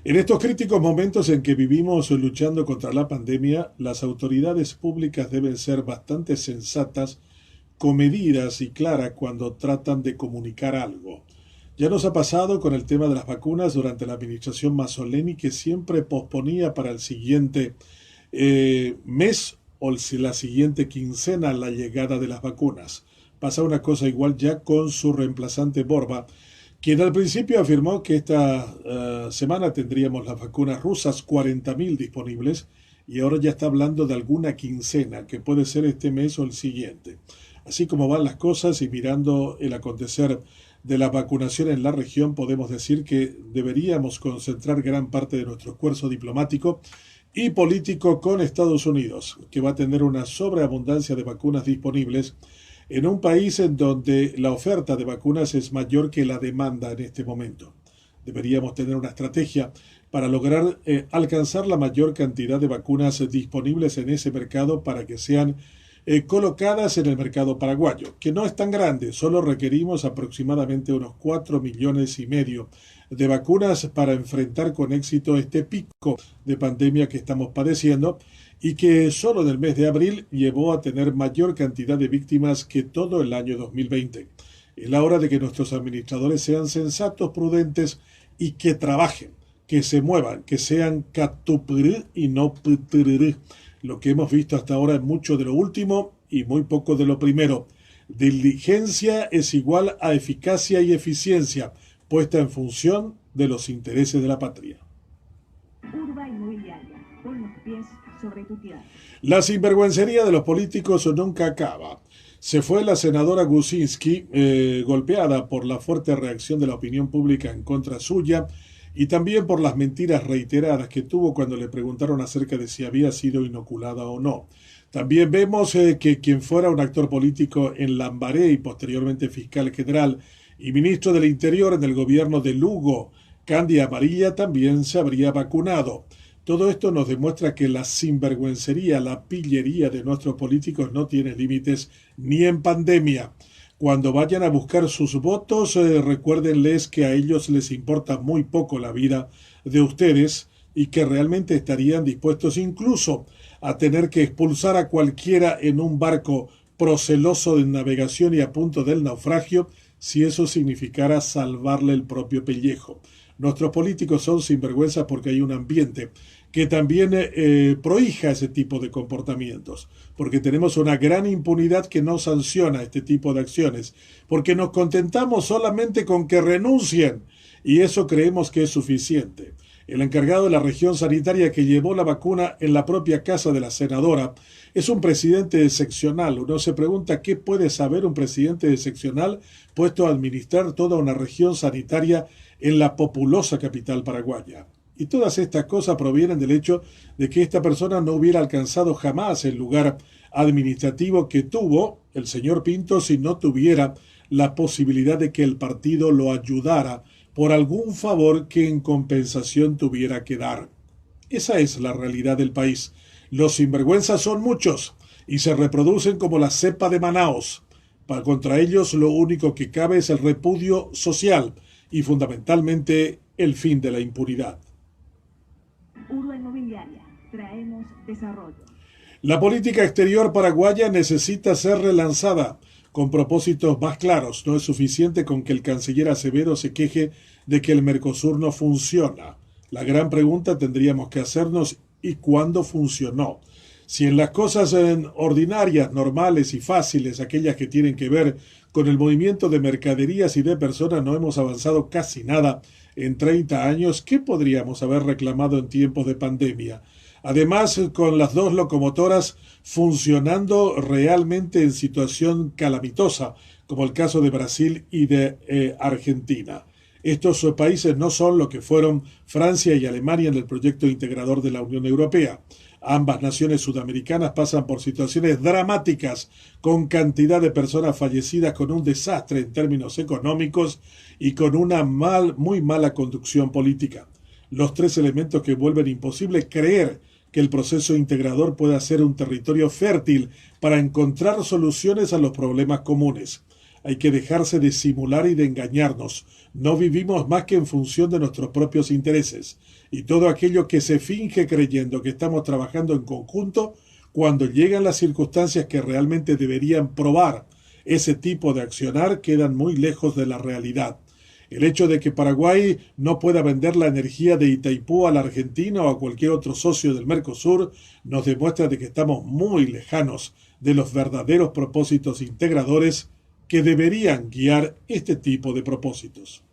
En estos críticos momentos en que vivimos luchando contra la pandemia, las autoridades públicas deben ser bastante sensatas, comedidas y claras cuando tratan de comunicar algo. Ya nos ha pasado con el tema de las vacunas durante la administración Mazzoleni, que siempre posponía para el siguiente mes o si la siguiente quincena la llegada de las vacunas. Pasa una cosa igual ya con su reemplazante Borba, quien al principio afirmó que esta semana tendríamos las vacunas rusas, 40.000 disponibles, y ahora ya está hablando de alguna quincena, que puede ser este mes o el siguiente. Así como van las cosas y mirando el acontecer de la vacunación en la región, podemos decir que deberíamos concentrar gran parte de nuestro esfuerzo diplomático y político con Estados Unidos, que va a tener una sobreabundancia de vacunas disponibles en un país en donde la oferta de vacunas es mayor que la demanda en este momento. Deberíamos tener una estrategia para lograr alcanzar la mayor cantidad de vacunas disponibles en ese mercado para que sean colocadas en el mercado paraguayo, que no es tan grande, solo requerimos aproximadamente unos 4,5 millones de vacunas para enfrentar con éxito este pico de pandemia que estamos padeciendo y que solo en el mes de abril llevó a tener mayor cantidad de víctimas que todo el año 2020. Es la hora de que nuestros administradores sean sensatos, prudentes y que trabajen, que se muevan, que sean catupirú y no putururú. Lo que hemos visto hasta ahora es mucho de lo último y muy poco de lo primero. Diligencia es igual a eficacia y eficiencia, puesta en función de los intereses de la patria. Urba Inmobiliaria, con los pies sobre tu tierra. La sinvergüencería de los políticos nunca acaba. Se fue la senadora Gusinski, golpeada por la fuerte reacción de la opinión pública en contra suya y también por las mentiras reiteradas que tuvo cuando le preguntaron acerca de si había sido inoculada o no. También vemos que quien fuera un actor político en Lambaré y posteriormente fiscal general y ministro del Interior en el gobierno de Lugo, Candy Amarilla, también se habría vacunado. Todo esto nos demuestra que la sinvergüencería, la pillería de nuestros políticos no tiene límites ni en pandemia. Cuando vayan a buscar sus votos, recuérdenles que a ellos les importa muy poco la vida de ustedes y que realmente estarían dispuestos incluso a tener que expulsar a cualquiera en un barco proceloso de navegación y a punto del naufragio si eso significara salvarle el propio pellejo. Nuestros políticos son sinvergüenzas porque hay un ambiente que también prohija ese tipo de comportamientos, porque tenemos una gran impunidad que no sanciona este tipo de acciones, porque nos contentamos solamente con que renuncien y eso creemos que es suficiente. El encargado de la región sanitaria que llevó la vacuna en la propia casa de la senadora es un presidente excepcional. Uno se pregunta qué puede saber un presidente excepcional puesto a administrar toda una región sanitaria en la populosa capital paraguaya. Y todas estas cosas provienen del hecho de que esta persona no hubiera alcanzado jamás el lugar administrativo que tuvo el señor Pinto si no tuviera la posibilidad de que el partido lo ayudara por algún favor que en compensación tuviera que dar. Esa es la realidad del país. Los sinvergüenzas son muchos y se reproducen como la cepa de Manaos. Contra ellos lo único que cabe es el repudio social y fundamentalmente el fin de la impunidad. Urba Inmobiliaria, traemos desarrollo. La política exterior paraguaya necesita ser relanzada con propósitos más claros. No es suficiente con que el canciller Acevedo se queje de que el Mercosur no funciona. La gran pregunta tendríamos que hacernos ¿y cuándo funcionó? Si en las cosas ordinarias, normales y fáciles, aquellas que tienen que ver con el movimiento de mercaderías y de personas, no hemos avanzado casi nada en 30 años, ¿qué podríamos haber reclamado en tiempos de pandemia? Además, con las dos locomotoras funcionando realmente en situación calamitosa, como el caso de Brasil y de Argentina. Estos países no son lo que fueron Francia y Alemania en el proyecto integrador de la Unión Europea. Ambas naciones sudamericanas pasan por situaciones dramáticas, con cantidad de personas fallecidas, con un desastre en términos económicos y con una muy mala conducción política. Los tres elementos que vuelven imposible creer que el proceso integrador pueda ser un territorio fértil para encontrar soluciones a los problemas comunes. Hay que dejarse de simular y de engañarnos. No vivimos más que en función de nuestros propios intereses. Y todo aquello que se finge creyendo que estamos trabajando en conjunto, cuando llegan las circunstancias que realmente deberían probar ese tipo de accionar, quedan muy lejos de la realidad. El hecho de que Paraguay no pueda vender la energía de Itaipú a la Argentina o a cualquier otro socio del Mercosur nos demuestra de que estamos muy lejanos de los verdaderos propósitos integradores que deberían guiar este tipo de propósitos.